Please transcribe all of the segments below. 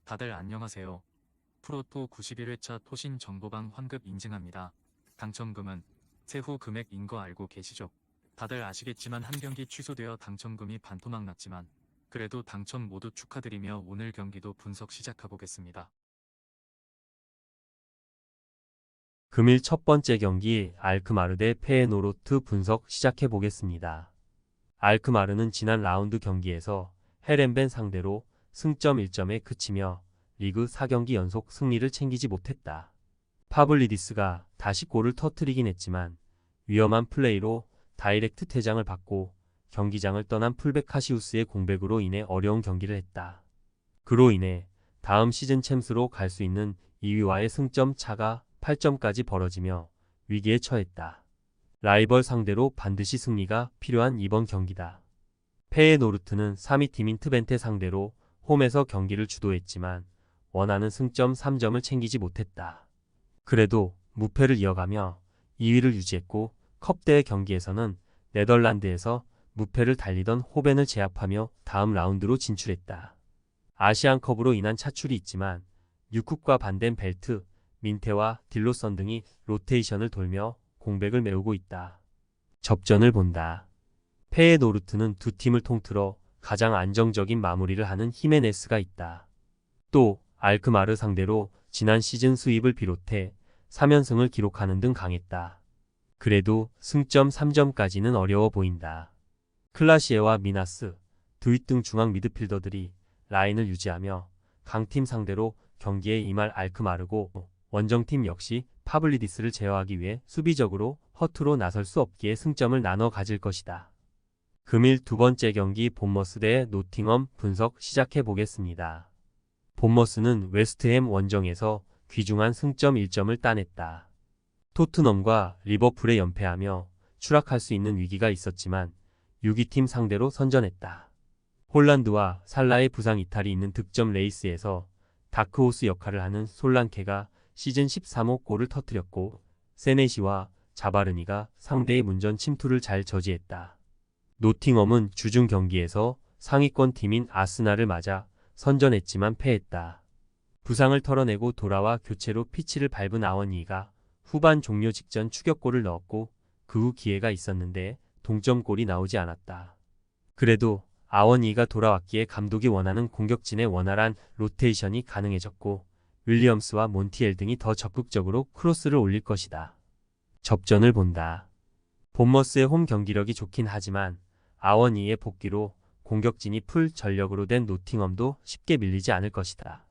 다들 안녕하세요. 프로토 91회차 토신 정보방 환급 인증합니다. 당첨금은 세후 금액인 거 알고 계시죠? 다들 아시겠지만 한 경기 취소되어 당첨금이 반토막 났지만 그래도 당첨 모두 축하드리며 오늘 경기도 분석 시작해보겠습니다. 금일 첫 번째 경기 알크마르 대 페에노르트 분석 시작해 보겠습니다. 알크마르는 지난 라운드 경기에서 헤렌벤 상대로 승점 1점에 그치며 리그 4경기 연속 승리를 챙기지 못했다. 파블리디스가 다시 골을 터뜨리긴 했지만 위험한 플레이로 다이렉트 퇴장을 받고 경기장을 떠난 풀백 카시우스의 공백으로 인해 어려운 경기를 했다. 그로 인해 다음 시즌 챔스로 갈 수 있는 2위와의 승점 차가 8점까지 벌어지며 위기에 처했다. 라이벌 상대로 반드시 승리가 필요한 이번 경기다. 페에노르트는 3위 팀인 트벤테 상대로 홈에서 경기를 주도했지만 원하는 승점 3점을 챙기지 못했다. 그래도 무패를 이어가며 2위를 유지했고 컵대회 경기에서는 네덜란드에서 무패를 달리던 호벤을 제압하며 다음 라운드로 진출했다. 아시안컵으로 인한 차출이 있지만 뉴쿱과 반덴 벨트, 민테와 딜로선 등이 로테이션을 돌며 공백을 메우고 있다. 접전을 본다. 페에노르트는 두 팀을 통틀어 가장 안정적인 마무리를 하는 히메네스가 있다. 또 알크마르 상대로 지난 시즌 수입을 비롯해 3연승을 기록하는 등 강했다. 그래도 승점 3점까지는 어려워 보인다. 클라시에와 미나스, 드윗 등 중앙 미드필더들이 라인을 유지하며 강팀 상대로 경기에 임할 알크마르고 원정팀 역시 파블리디스를 제어하기 위해 수비적으로 허투루 나설 수 없기에 승점을 나눠 가질 것이다. 금일 두 번째 경기 본머스 대 노팅엄 분석 시작해 보겠습니다. 본머스는 웨스트햄 원정에서 귀중한 승점 1점을 따냈다. 토트넘과 리버풀에 연패하며 추락할 수 있는 위기가 있었지만 6위팀 상대로 선전했다. 홀란드와 살라의 부상 이탈이 있는 득점 레이스에서 다크호스 역할을 하는 솔랑케가 시즌 13호 골을 터뜨렸고 세네시와 자바르니가 상대의 문전 침투를 잘 저지했다. 노팅엄은 주중 경기에서 상위권 팀인 아스날을 맞아 선전했지만 패했다. 부상을 털어내고 돌아와 교체로 피치를 밟은 아원이가 후반 종료 직전 추격골을 넣었고 그 후 기회가 있었는데 동점골이 나오지 않았다. 그래도 아원이가 돌아왔기에 감독이 원하는 공격진의 원활한 로테이션이 가능해졌고 윌리엄스와 몬티엘 등이 더 적극적으로 크로스를 올릴 것이다. 접전을 본다. 본머스의 홈 경기력이 좋긴 하지만 아원이의 복귀로 공격진이 풀 전력으로 된 노팅엄도 쉽게 밀리지 않을 것이다.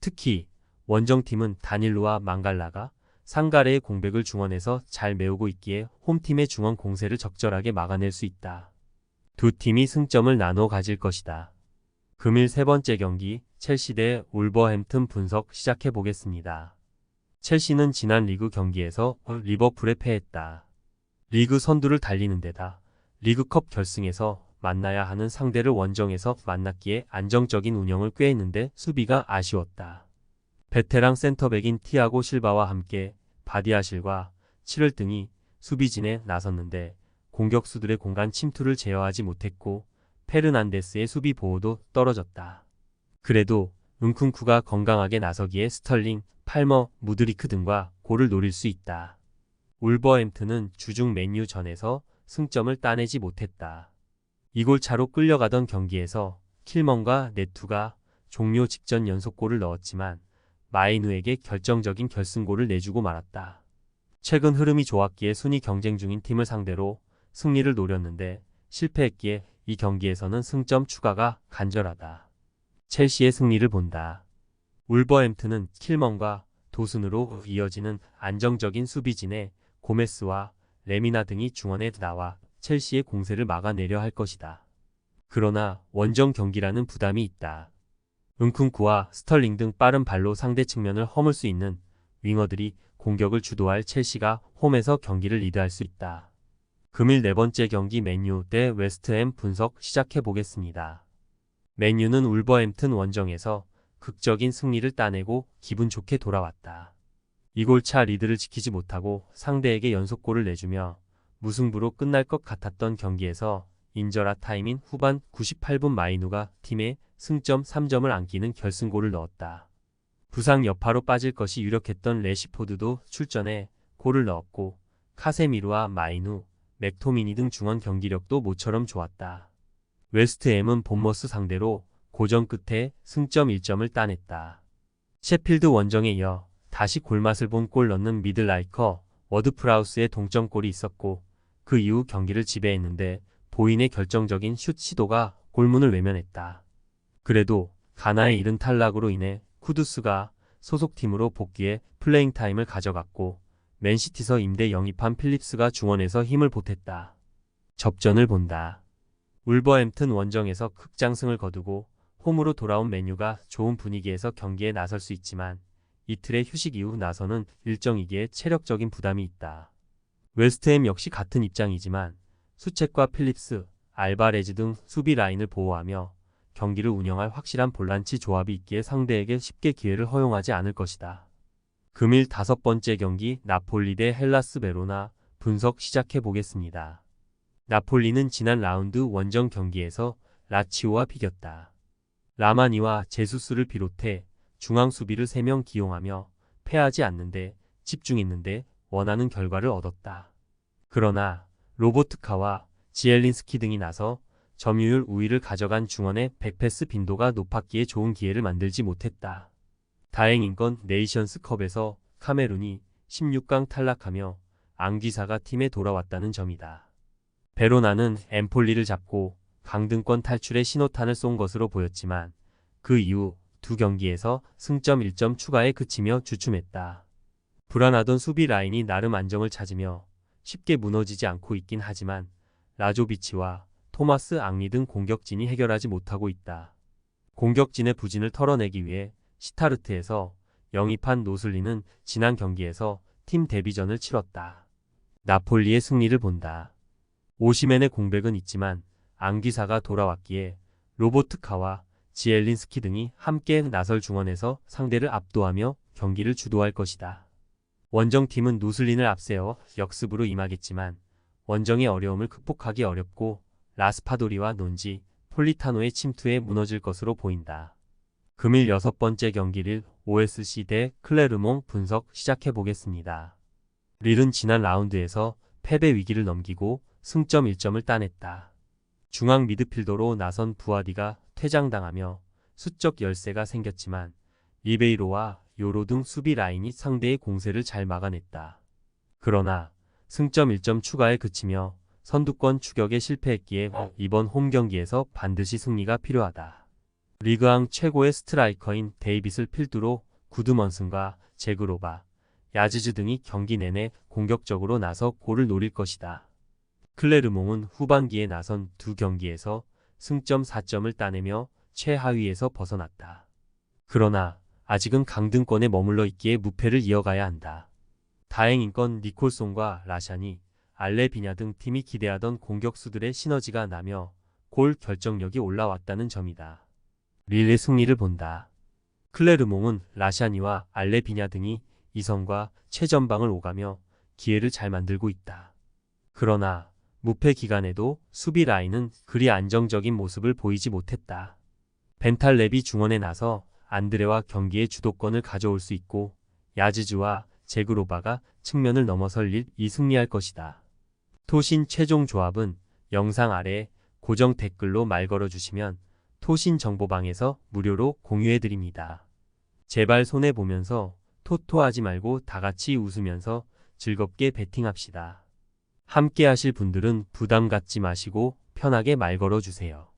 특히 원정팀은 다닐루와 망갈라가 상가레의 공백을 중원에서 잘 메우고 있기에 홈팀의 중원 공세를 적절하게 막아낼 수 있다. 두 팀이 승점을 나눠 가질 것이다. 금일 세 번째 경기 첼시 대 울버햄튼 분석 시작해 보겠습니다. 첼시는 지난 리그 경기에서 리버풀에 패했다. 리그 선두를 달리는 데다 리그컵 결승에서 만나야 하는 상대를 원정에서 만났기에 안정적인 운영을 꾀했는데 수비가 아쉬웠다. 베테랑 센터백인 티아고 실바와 함께 바디아실과 치를 등이 수비진에 나섰는데 공격수들의 공간 침투를 제어하지 못했고 페르난데스의 수비 보호도 떨어졌다. 그래도 은쿤쿠가 건강하게 나서기에 스털링, 팔머, 무드리크 등과 골을 노릴 수 있다. 울버햄튼은 주중 맨유 전에서 승점을 따내지 못했다. 2골 차로 끌려가던 경기에서 킬먼과 네투가 종료 직전 연속골을 넣었지만 마이누에게 결정적인 결승골을 내주고 말았다. 최근 흐름이 좋았기에 순위 경쟁 중인 팀을 상대로 승리를 노렸는데 실패했기에 이 경기에서는 승점 추가가 간절하다. 첼시의 승리를 본다. 울버햄튼은 킬먼과 도슨으로 이어지는 안정적인 수비진에 고메스와 레미나 등이 중원에 나와 첼시의 공세를 막아내려 할 것이다. 그러나 원정 경기라는 부담이 있다. 은쿤쿠와 스털링 등 빠른 발로 상대 측면을 허물 수 있는 윙어들이 공격을 주도할 첼시가 홈에서 경기를 리드할 수 있다. 금일 네 번째 경기 맨유 대 웨스트햄 분석 시작해 보겠습니다. 맨유는 울버햄튼 원정에서 극적인 승리를 따내고 기분 좋게 돌아왔다. 2골차 리드를 지키지 못하고 상대에게 연속골을 내주며 무승부로 끝날 것 같았던 경기에서 인저라 타임인 후반 98분 마이누가 팀에 승점 3점을 안기는 결승골을 넣었다. 부상 여파로 빠질 것이 유력했던 레시포드도 출전해 골을 넣었고 카세미르와 마이누, 맥토미니 등 중원 경기력도 모처럼 좋았다. 웨스트햄은 본머스 상대로 고전 끝에 승점 1점을 따냈다. 셰필드 원정에 이어 다시 골맛을 본 골 넣는 미들라이커 워드프라우스의 동점골이 있었고 그 이후 경기를 지배했는데 보인의 결정적인 슛 시도가 골문을 외면했다. 그래도 가나의 이른 탈락으로 인해 쿠두스가 소속팀으로 복귀해 플레잉 타임을 가져갔고 맨시티서 임대 영입한 필립스가 중원에서 힘을 보탰다. 접전을 본다. 울버햄튼 원정에서 극장승을 거두고 홈으로 돌아온 맨유가 좋은 분위기에서 경기에 나설 수 있지만 이틀의 휴식 이후 나서는 일정이기에 체력적인 부담이 있다. 웨스트햄 역시 같은 입장이지만 수책과 필립스, 알바레즈 등 수비 라인을 보호하며 경기를 운영할 확실한 볼란치 조합이 있기에 상대에게 쉽게 기회를 허용하지 않을 것이다. 금일 5번째 경기 나폴리 대 헬라스 베로나 분석 시작해 보겠습니다. 나폴리는 지난 라운드 원정 경기에서 라치오와 비겼다. 라마니와 제수스를 비롯해 중앙 수비를 3명 기용하며 패하지 않는데 집중했는데 원하는 결과를 얻었다. 그러나 로보트카와 지엘린스키 등이 나서 점유율 우위를 가져간 중원의 백패스 빈도가 높았기에 좋은 기회를 만들지 못했다. 다행인 건 네이션스컵에서 카메룬이 16강 탈락하며 앙귀사가 팀에 돌아왔다는 점이다. 베로나는 엠폴리를 잡고 강등권 탈출의 신호탄을 쏜 것으로 보였지만 그 이후 두 경기에서 승점 1점 추가에 그치며 주춤했다. 불안하던 수비 라인이 나름 안정을 찾으며 쉽게 무너지지 않고 있긴 하지만 라조비치와 토마스 앙리 등 공격진이 해결하지 못하고 있다. 공격진의 부진을 털어내기 위해 시타르트에서 영입한 노슬리는 지난 경기에서 팀 데뷔전을 치렀다. 나폴리의 승리를 본다. 오시멘의 공백은 있지만 앙귀사가 돌아왔기에 로보트카와 지엘린스키 등이 함께 나설 중원에서 상대를 압도하며 경기를 주도할 것이다. 원정팀은 노슬린을 앞세워 역습으로 임하겠지만 원정의 어려움을 극복하기 어렵고 라스파도리와 논지, 폴리타노의 침투에 무너질 것으로 보인다. 금일 6번째 경기를 OSC 대 클레르몽 분석 시작해 보겠습니다. 릴은 지난 라운드에서 패배 위기를 넘기고 승점 1점을 따냈다. 중앙 미드필더로 나선 부아디가 퇴장당하며 수적 열세가 생겼지만 리베이로와 요로 등 수비 라인이 상대의 공세를 잘 막아냈다. 그러나 승점 1점 추가에 그치며 선두권 추격에 실패했기에 이번 홈 경기에서 반드시 승리가 필요하다. 리그왕 최고의 스트라이커인 데이빗을 필두로 구드먼슨과 제그로바, 야지즈 등이 경기 내내 공격적으로 나서 골을 노릴 것이다. 클레르몽은 후반기에 나선 두 경기에서 승점 4점을 따내며 최하위에서 벗어났다. 그러나 아직은 강등권에 머물러 있기에 무패를 이어가야 한다. 다행인 건 니콜송과 라샨이, 알레비냐 등 팀이 기대하던 공격수들의 시너지가 나며 골 결정력이 올라왔다는 점이다. 릴의 승리를 본다. 클레르몽은 라샤니와 알레비냐 등이 이선과 최전방을 오가며 기회를 잘 만들고 있다. 그러나 무패 기간에도 수비 라인은 그리 안정적인 모습을 보이지 못했다. 벤탈랩이 중원에 나서 안드레와 경기의 주도권을 가져올 수 있고 야지즈와 제그로바가 측면을 넘어설 릴이 승리할 것이다. 토신 최종 조합은 영상 아래 고정 댓글로 말 걸어주시면 토신 정보방에서 무료로 공유해드립니다. 제발 손해보면서 토토하지 말고 다같이 웃으면서 즐겁게 베팅합시다. 함께 하실 분들은 부담 갖지 마시고 편하게 말 걸어주세요.